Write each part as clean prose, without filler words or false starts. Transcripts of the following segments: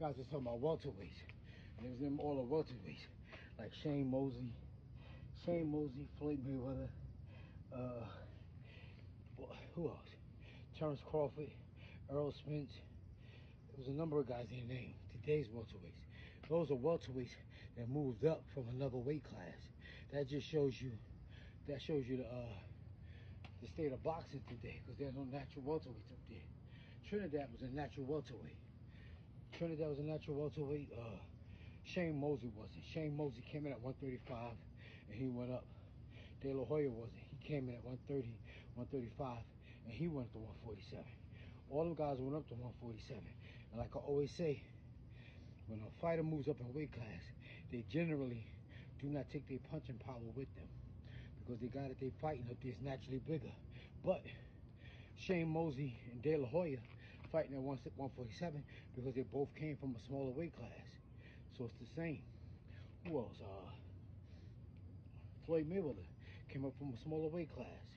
Guys was talking about welterweights. And it was them all the welterweights. Like Shane Mosley, Floyd Mayweather, who else? Terrence Crawford, Earl Spence. There was a number of guys in name. Today's welterweights. Those are welterweights that moved up from another weight class. That just shows you, the state of boxing today, because there's no natural welterweights up there. Trinidad was a natural welterweight. Shane Mosley wasn't. Shane Mosley came in at 135 and he went up. De La Hoya wasn't. He came in at 130, 135 and he went up to 147. All them guys went up to 147. And like I always say, when a fighter moves up in weight class, they generally do not take their punching power with them, because the guy that they fighting up there is naturally bigger. But Shane Mosley and De La Hoya fighting at 147 because they both came from a smaller weight class. So it's the same. Who else? Floyd Mayweather came up from a smaller weight class.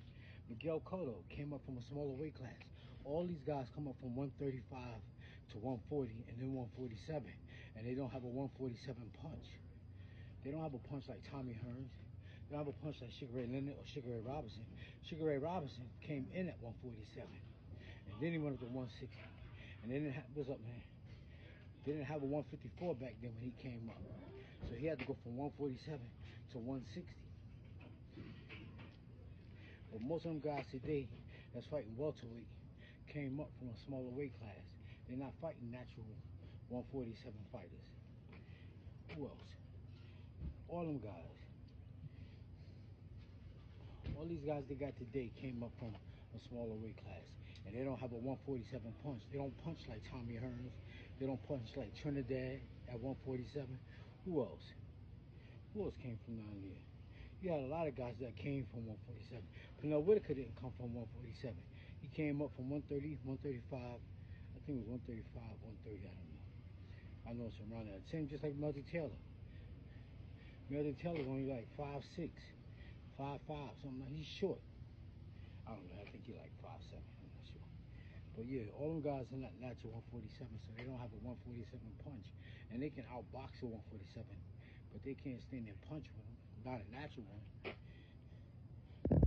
Miguel Cotto came up from a smaller weight class. All these guys come up from 135 to 140 and then 147. And they don't have a 147 punch. They don't have a punch like Tommy Hearns. They don't have a punch like Sugar Ray Leonard or Sugar Ray Robinson. Sugar Ray Robinson came in at 147. And then he went up to 160. And they didn't have, what's up, man? They didn't have a 154 back then when he came up. So he had to go from 147 to 160. But most of them guys today that's fighting welterweight came up from a smaller weight class. They're not fighting natural 147 fighters. Who else? All them guys. All these guys they got today came up from a smaller weight class. And they don't have a 147 punch. They don't punch like Tommy Hearns. They don't punch like Trinidad at 147. Who else? Who else came from down there? You had a lot of guys that came from 147. Pernell Whitaker didn't come from 147. He came up from 130, 135. I think it was 135, 130, I don't know. I know it's around that. Same just like Melody Taylor. Melody Taylor's only like 5'6", 5'5", something like that. He's short. I don't know, I think he's like 5'7", I'm not sure. But yeah, all them guys are not natural 147, so they don't have a 147 punch. And they can outbox a 147, but they can't stand there and punch with them. Not a natural one.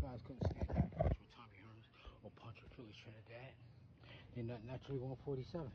Guys couldn't stand there and punch with Tommy Hearns or punch with Philly Trinidad. They're not naturally 147.